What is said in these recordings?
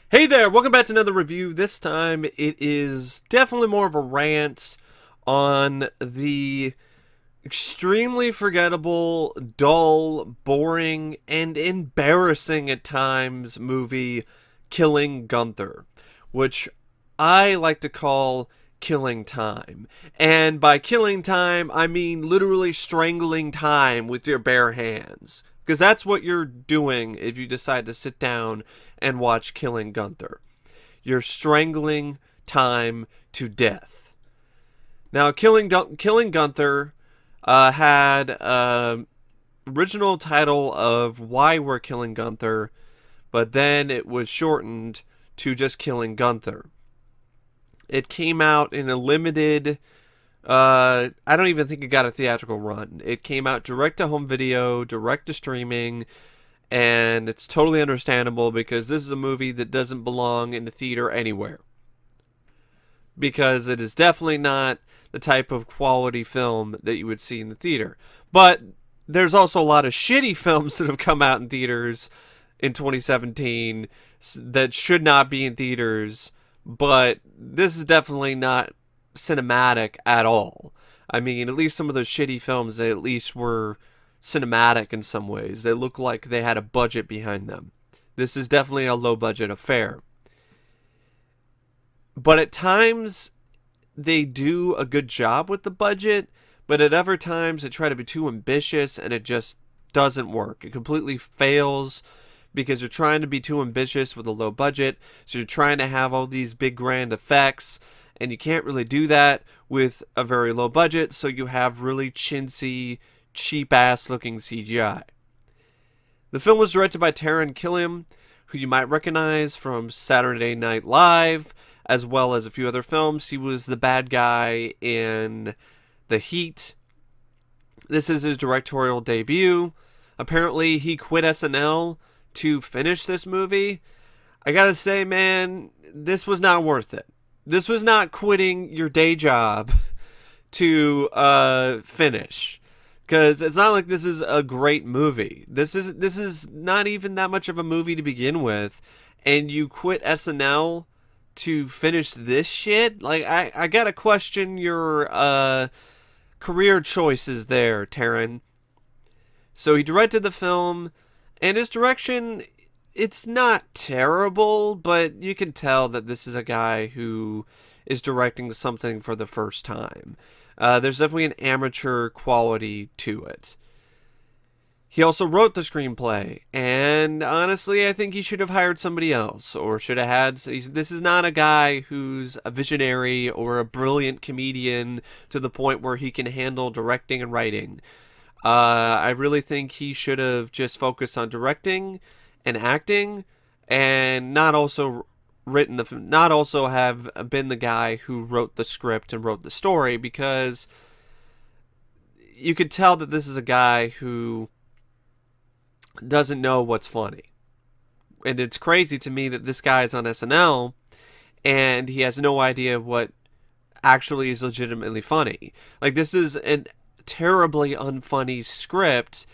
Hey there, welcome back to another review. This time it is definitely more of a rant on the extremely forgettable, dull, boring, and embarrassing at times movie Killing Gunther, which I like to call killing time. And by killing time, I mean literally strangling time with your bare hands. Because that's what you're doing if you decide to sit down and watch Killing Gunther. You're strangling time to death. Now, Killing Gunther had original title of Why We're Killing Gunther, but then it was shortened to just Killing Gunther. It came out in a limited. I don't even think it got a theatrical run. It came out direct to home video, direct to streaming, and it's totally understandable because this is a movie that doesn't belong in the theater anywhere. Because it is definitely not the type of quality film that you would see in the theater. But there's also a lot of shitty films that have come out in theaters in 2017 that should not be in theaters, but this is definitely not cinematic at all. I mean, at least some of those shitty films, they at least were cinematic in some ways. They look like they had a budget behind them. This is definitely a low budget affair. But at times, they do a good job with the budget, but at other times, they try to be too ambitious and it just doesn't work. It completely fails because you're trying to be too ambitious with a low budget, so you're trying to have all these big grand effects, and you can't really do that with a very low budget, so you have really chintzy, cheap-ass looking CGI. The film was directed by Taran Killam, who you might recognize from Saturday Night Live, as well as a few other films. He was the bad guy in The Heat. This is his directorial debut. Apparently, he quit SNL to finish this movie. I gotta say, man, this was not worth it. This was not quitting your day job to finish, because it's not like this is a great movie. This is not even that much of a movie to begin with, and you quit SNL to finish this shit. Like, I gotta question your career choices there, Taran. So he directed the film, and his direction, it's not terrible, but you can tell that this is a guy who is directing something for the first time. There's definitely an amateur quality to it. He also wrote the screenplay, and honestly, I think he should have hired somebody else, or should have had. This is not a guy who's a visionary or a brilliant comedian to the point where he can handle directing and writing. I really think he should have just focused on directing and acting, and not also not also have been the guy who wrote the script and wrote the story, because you could tell that this is a guy who doesn't know what's funny. And it's crazy to me that this guy is on SNL and he has no idea what actually is legitimately funny. Like, this is a terribly unfunny script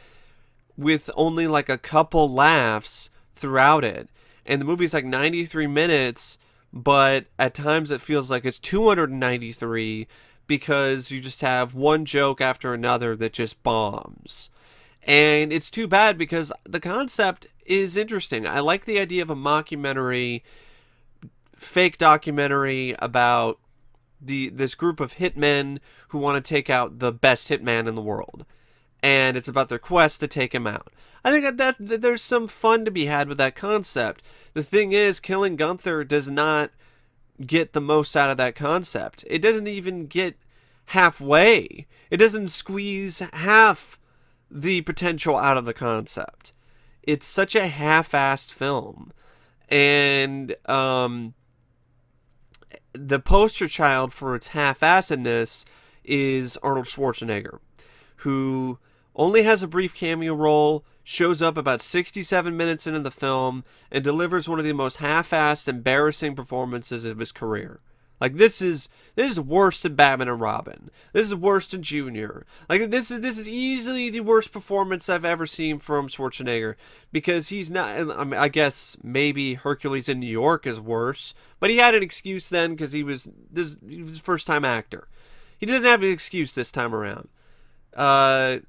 with only like a couple laughs throughout it. And the movie's like 93 minutes, but at times it feels like it's 293 because you just have one joke after another that just bombs. And it's too bad because the concept is interesting. I like the idea of a mockumentary, fake documentary about this group of hitmen who want to take out the best hitman in the world. And it's about their quest to take him out. I think that there's some fun to be had with that concept. The thing is, Killing Gunther does not get the most out of that concept. It doesn't even get halfway. It doesn't squeeze half the potential out of the concept. It's such a half-assed film. And the poster child for its half-assedness is Arnold Schwarzenegger, who only has a brief cameo role, shows up about 67 minutes into the film, and delivers one of the most half-assed, embarrassing performances of his career. Like this is worse than Batman and Robin. This is worse than Junior. Like this is easily the worst performance I've ever seen from Schwarzenegger, because he's not. I mean, I guess maybe Hercules in New York is worse, but he had an excuse then because he was a first time actor. He doesn't have an excuse this time around. And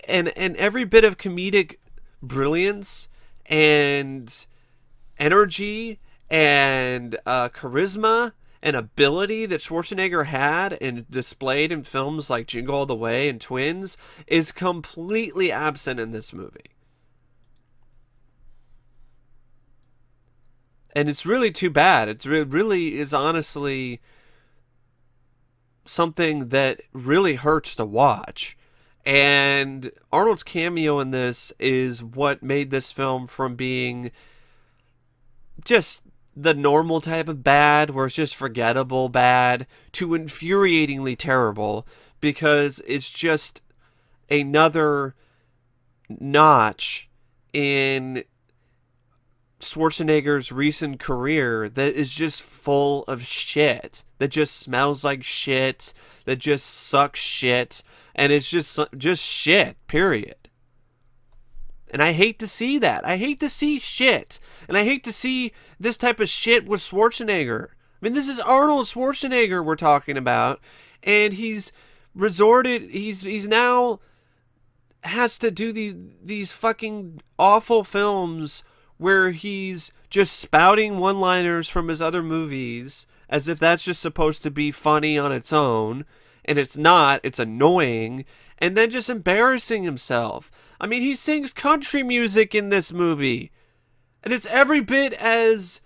every bit of comedic brilliance and energy and charisma and ability that Schwarzenegger had and displayed in films like Jingle All the Way and Twins is completely absent in this movie. And it's really too bad. It really is honestly something that really hurts to watch. And Arnold's cameo in this is what made this film from being just the normal type of bad, where it's just forgettable bad, to infuriatingly terrible, because it's just another notch in Schwarzenegger's recent career that is just full of shit, that just smells like shit, that just sucks shit, and it's just shit, period. And I hate to see that. I hate to see shit. And I hate to see this type of shit with Schwarzenegger. I mean, this is Arnold Schwarzenegger we're talking about. And he's now has to do these fucking awful films where he's just spouting one-liners from his other movies as if that's just supposed to be funny on its own. And it's not. It's annoying. And then just embarrassing himself. I mean, he sings country music in this movie. And it's every bit as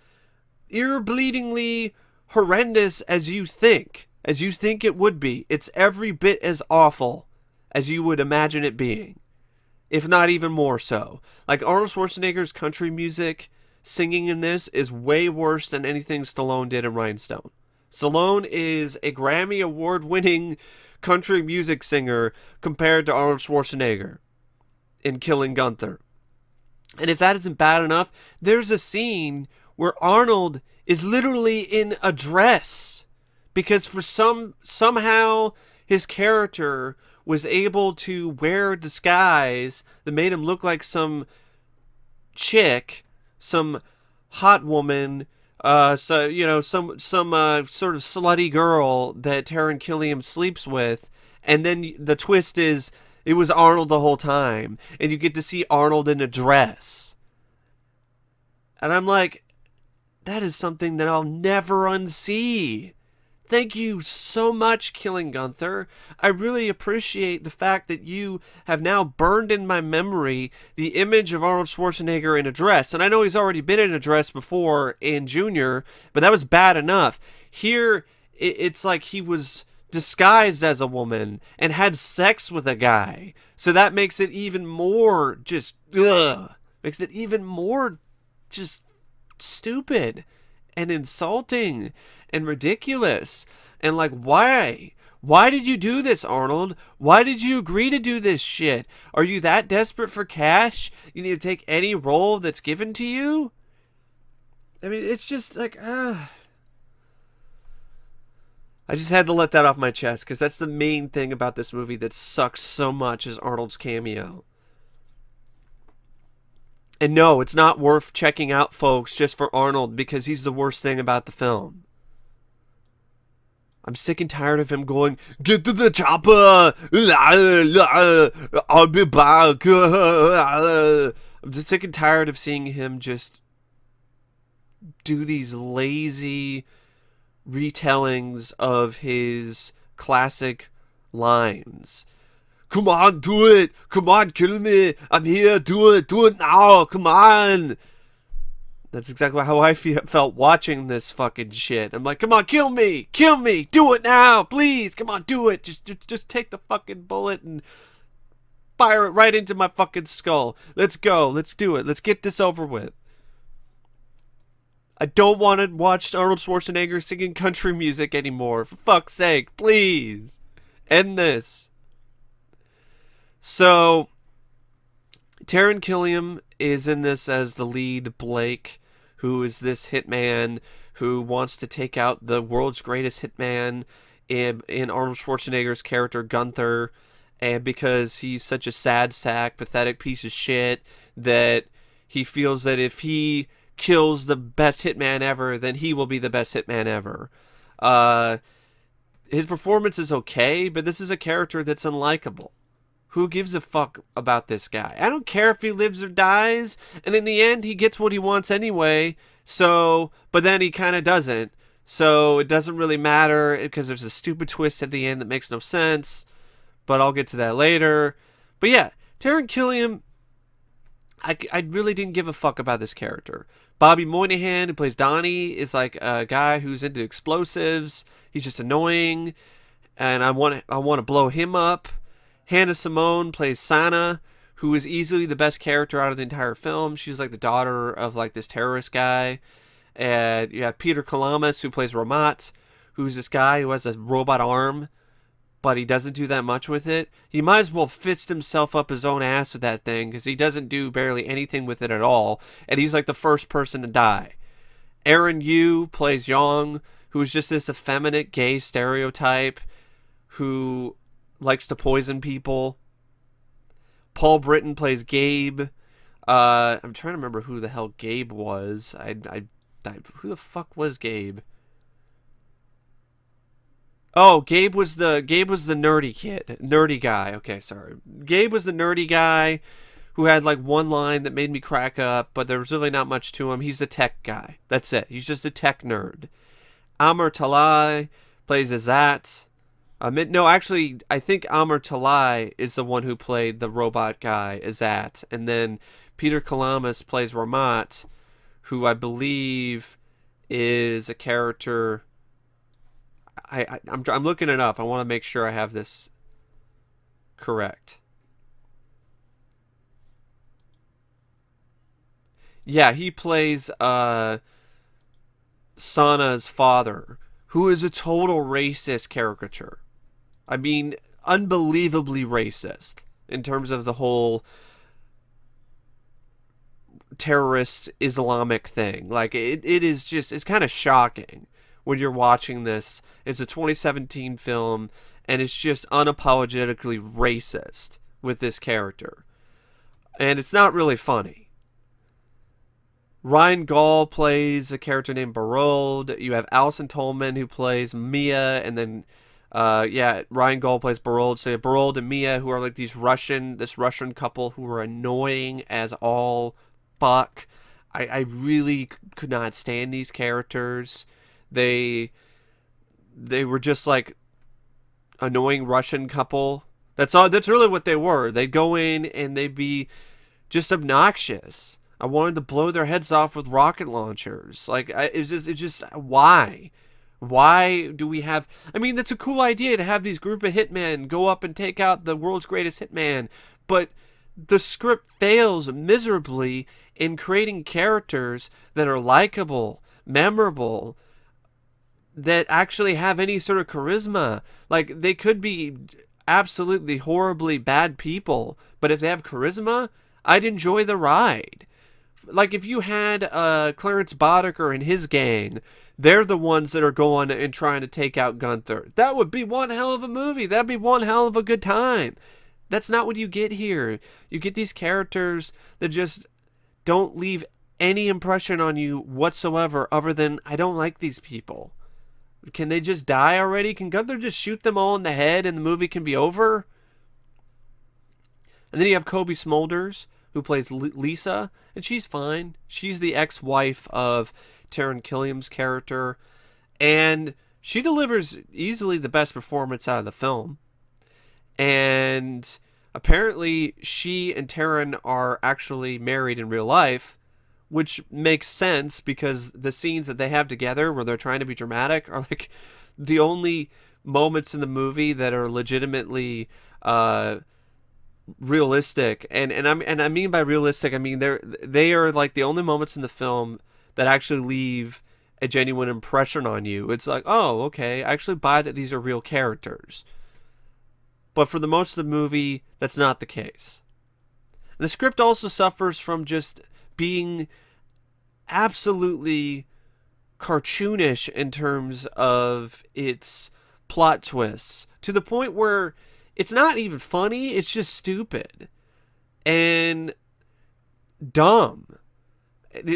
ear-bleedingly horrendous as you think it would be. It's every bit as awful as you would imagine it being, if not even more so. Like, Arnold Schwarzenegger's country music singing in this is way worse than anything Stallone did in Rhinestone. Stallone is a Grammy Award-winning country music singer compared to Arnold Schwarzenegger in Killing Gunther. And if that isn't bad enough, there's a scene where Arnold is literally in a dress, because for somehow his character was able to wear a disguise that made him look like some chick, some hot woman, some sort of slutty girl that Taran Killam sleeps with, and then the twist is it was Arnold the whole time, and you get to see Arnold in a dress. And I'm like, that is something that I'll never unsee. Thank you so much, Killing Gunther. I really appreciate the fact that you have now burned in my memory the image of Arnold Schwarzenegger in a dress. And I know he's already been in a dress before in Junior, but that was bad enough. Here, it's like he was disguised as a woman and had sex with a guy. So that makes it even more just, makes it even more just stupid and insulting and ridiculous. And like, why? Why did you do this, Arnold? Why did you agree to do this shit? Are you that desperate for cash? You need to take any role that's given to you? I mean, it's just like, I just had to let that off my chest, because that's the main thing about this movie that sucks so much, is Arnold's cameo. And no, it's not worth checking out, folks, just for Arnold, because he's the worst thing about the film. I'm sick and tired of him going, "Get to the chopper! I'll be back!" I'm just sick and tired of seeing him just do these lazy retellings of his classic lines. Come on, do it! Come on, kill me! I'm here, do it now! Come on! That's exactly how I felt watching this fucking shit. I'm like, come on, kill me! Kill me! Do it now! Please! Come on, do it! Just take the fucking bullet and fire it right into my fucking skull. Let's go. Let's do it. Let's get this over with. I don't want to watch Arnold Schwarzenegger singing country music anymore. For fuck's sake, please. End this. So, Taran Killam is in this as the lead, Blake, who is this hitman who wants to take out the world's greatest hitman in Arnold Schwarzenegger's character Gunther, and because he's such a sad sack, pathetic piece of shit that he feels that if he kills the best hitman ever, then he will be the best hitman ever. His performance is okay, but this is a character that's unlikable. Who gives a fuck about this guy? I don't care if he lives or dies, and in the end, he gets what he wants anyway, so, but then he kind of doesn't. So it doesn't really matter because there's a stupid twist at the end that makes no sense, but I'll get to that later. But yeah, Taran Killam, I really didn't give a fuck about this character. Bobby Moynihan, who plays Donnie, is like a guy who's into explosives. He's just annoying, and I want to blow him up. Hannah Simone plays Sana, who is easily the best character out of the entire film. She's like the daughter of like this terrorist guy. And you have Peter Kelamis, who plays Ramat, who's this guy who has a robot arm, but he doesn't do that much with it. He might as well fist himself up his own ass with that thing, because he doesn't do barely anything with it at all, and he's like the first person to die. Aaron Yu plays Yong, who's just this effeminate gay stereotype who likes to poison people. Paul Brittain plays Gabe. I'm trying to remember who the hell Gabe was. Who the fuck was Gabe? Oh, Gabe was the nerdy guy. Okay, sorry. Gabe was the nerdy guy who had like one line that made me crack up, but there was really not much to him. He's a tech guy. That's it. He's just a tech nerd. Amir Talai plays Azat. No, actually, I think Amir Talai is the one who played the robot guy, Azat. And then Peter Kelamis plays Ramat, who I believe is a character. I'm looking it up. I want to make sure I have this correct. Yeah, he plays Sana's father, who is a total racist caricature. I mean, unbelievably racist in terms of the whole terrorist Islamic thing. Like, it is just, it's kind of shocking when you're watching this. It's a 2017 film, and it's just unapologetically racist with this character. And it's not really funny. Ryan Gaul plays a character named Barold. You have Allison Tolman, who plays Mia, and then Ryan Gaul plays Barold. So you have Barold and Mia, who are like this Russian couple who are annoying as all fuck. I really could not stand these characters. They were just like annoying Russian couple. That's all. That's really what they were. They'd go in and they'd be just obnoxious. I wanted to blow their heads off with rocket launchers. Like, it's just why? Why do we have... I mean, that's a cool idea to have these group of hitmen go up and take out the world's greatest hitman, but the script fails miserably in creating characters that are likable, memorable, that actually have any sort of charisma. Like, they could be absolutely horribly bad people, but if they have charisma, I'd enjoy the ride. Like, if you had Clarence Boddicker and his gang, they're the ones that are going and trying to take out Gunther. That would be one hell of a movie. That'd be one hell of a good time. That's not what you get here. You get these characters that just don't leave any impression on you whatsoever other than, I don't like these people. Can they just die already? Can Gunther just shoot them all in the head and the movie can be over? And then you have Cobie Smolders, who plays Lisa, and she's fine. She's the ex-wife of Taran Killam's character, and she delivers easily the best performance out of the film. And apparently she and Taran are actually married in real life, which makes sense because the scenes that they have together where they're trying to be dramatic are like the only moments in the movie that are legitimately realistic. And I mean by realistic, I mean they are like the only moments in the film that actually leave a genuine impression on you. It's like, oh, okay, I actually buy that these are real characters. But for the most of the movie, that's not the case. And the script also suffers from just being absolutely cartoonish in terms of its plot twists, to the point where it's not even funny, it's just stupid and dumb.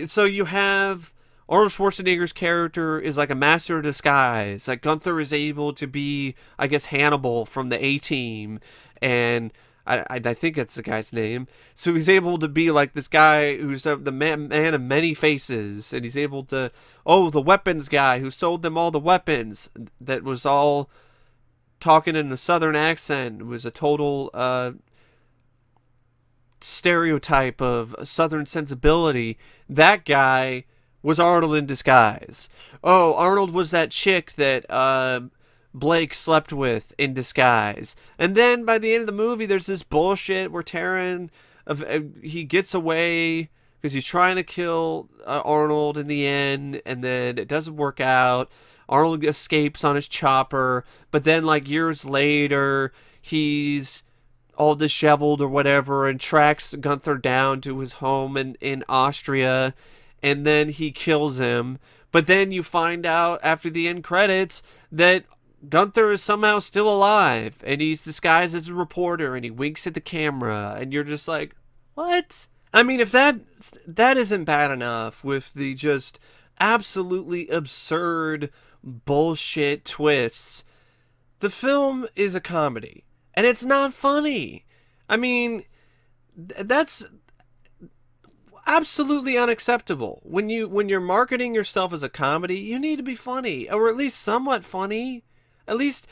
So you have Arnold Schwarzenegger's character is like a master of disguise. Like Gunther is able to be, I guess, Hannibal from the A-Team, and I think that's the guy's name. So he's able to be like this guy who's the man of many faces, and he's able to, the weapons guy who sold them all the weapons, that was all talking in a southern accent, was a total stereotype of southern sensibility. That guy was Arnold in disguise. Oh, Arnold was that chick that Blake slept with in disguise. And then by the end of the movie, there's this bullshit where Taran, he gets away because he's trying to kill Arnold in the end, and then it doesn't work out. Arnold escapes on his chopper, but then like years later, he's all disheveled or whatever and tracks Gunther down to his home in Austria, and then he kills him. But then you find out after the end credits that Gunther is somehow still alive, and he's disguised as a reporter, and he winks at the camera, and you're just like, what? I mean, if that isn't bad enough with the just absolutely absurd bullshit twists, the film is a comedy, and it's not funny. I mean, that's absolutely unacceptable. When you're marketing yourself as a comedy, you need to be funny, or at least somewhat funny, at least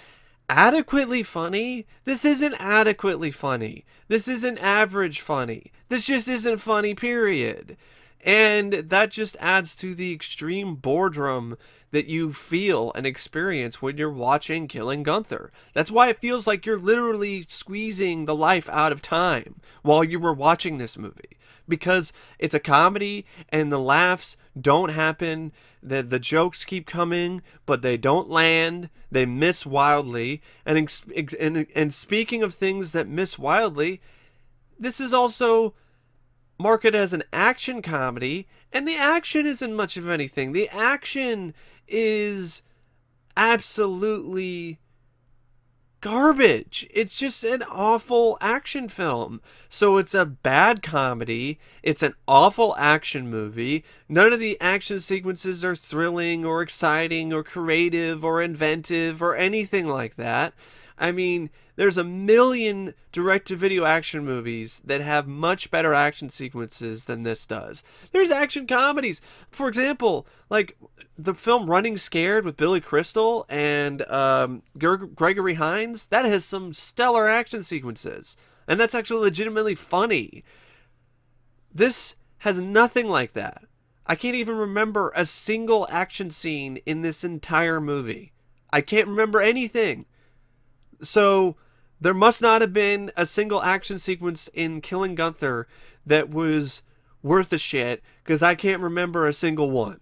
adequately funny. This isn't adequately funny. This isn't average funny. This just isn't funny, period. And that just adds to the extreme boredom that you feel and experience when you're watching Killing Gunther. That's why it feels like you're literally squeezing the life out of time while you were watching this movie. Because it's a comedy and the laughs don't happen. The jokes keep coming, but they don't land. They miss wildly. And speaking of things that miss wildly, this is also marketed as an action comedy, and the action isn't much of anything. The action is absolutely garbage. It's just an awful action film. So it's a bad comedy. It's an awful action movie. None of the action sequences are thrilling or exciting or creative or inventive or anything like that. I mean, there's a million direct-to-video action movies that have much better action sequences than this does. There's action comedies. For example, like the film Running Scared with Billy Crystal and Gregory Hines, that has some stellar action sequences. And that's actually legitimately funny. This has nothing like that. I can't even remember a single action scene in this entire movie. I can't remember anything. So there must not have been a single action sequence in Killing Gunther that was worth a shit, because I can't remember a single one.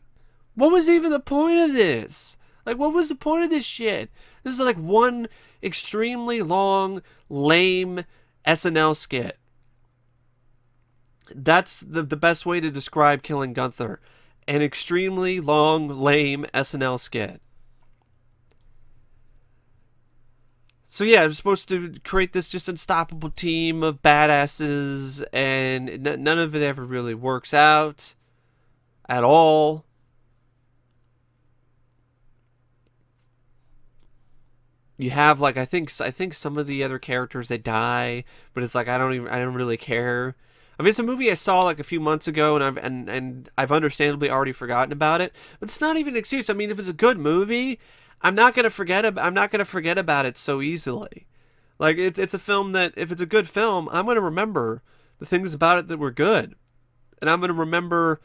What was even the point of this? Like, what was the point of this shit? This is like one extremely long, lame SNL skit. That's the best way to describe Killing Gunther. An extremely long, lame SNL skit. So yeah, I'm supposed to create this just unstoppable team of badasses, and none of it ever really works out at all. You have like I think some of the other characters, they die, but it's like I don't really care. I mean, it's a movie I saw like a few months ago, and I've understandably already forgotten about it. But it's not even an excuse. I mean, if it's a good movie, I'm not gonna forget about it so easily. Like it's a film that, if it's a good film, I'm gonna remember the things about it that were good, and I'm gonna remember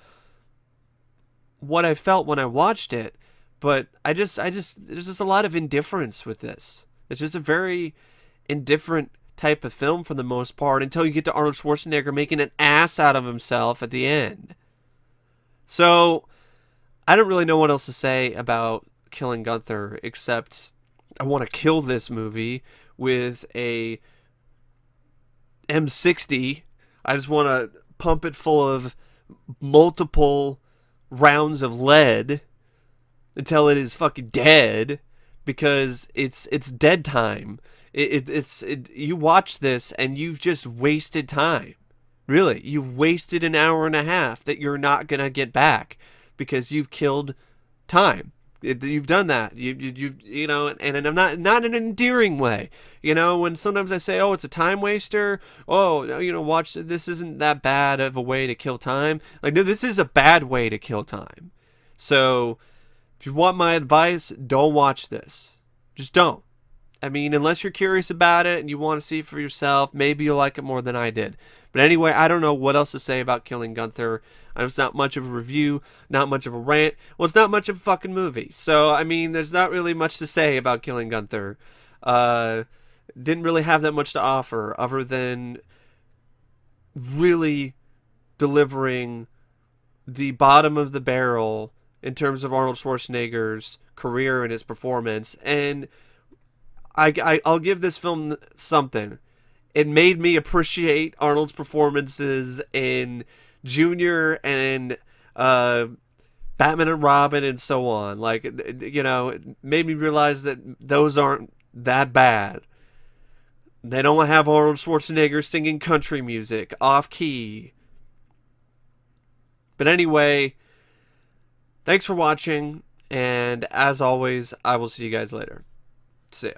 what I felt when I watched it. But there's just a lot of indifference with this. It's just a very indifferent type of film for the most part, until you get to Arnold Schwarzenegger making an ass out of himself at the end. So I don't really know what else to say about Killing Gunther, except I want to kill this movie with a M60. I just want to pump it full of multiple rounds of lead until it is fucking dead, because it's dead time. You watch this and you've just wasted time. Really, you've wasted an hour and a half that you're not gonna get back because you've killed time. You've done that. You know, and I'm not in an endearing way. You know, when sometimes I say, "Oh, it's a time waster." Oh, you know, watch this isn't that bad of a way to kill time. Like, no, this is a bad way to kill time. So, if you want my advice, don't watch this. Just don't. I mean, unless you're curious about it and you want to see it for yourself, maybe you'll like it more than I did. But anyway, I don't know what else to say about Killing Gunther. It's not much of a review, not much of a rant. Well, it's not much of a fucking movie. So, I mean, there's not really much to say about Killing Gunther. Didn't really have that much to offer other than really delivering the bottom of the barrel in terms of Arnold Schwarzenegger's career and his performance. And I'll give this film something. It made me appreciate Arnold's performances in Junior and Batman and Robin and so on. Like, you know, it made me realize that those aren't that bad. They don't have Arnold Schwarzenegger singing country music off key. But anyway, thanks for watching, and as always, I will see you guys later. See ya.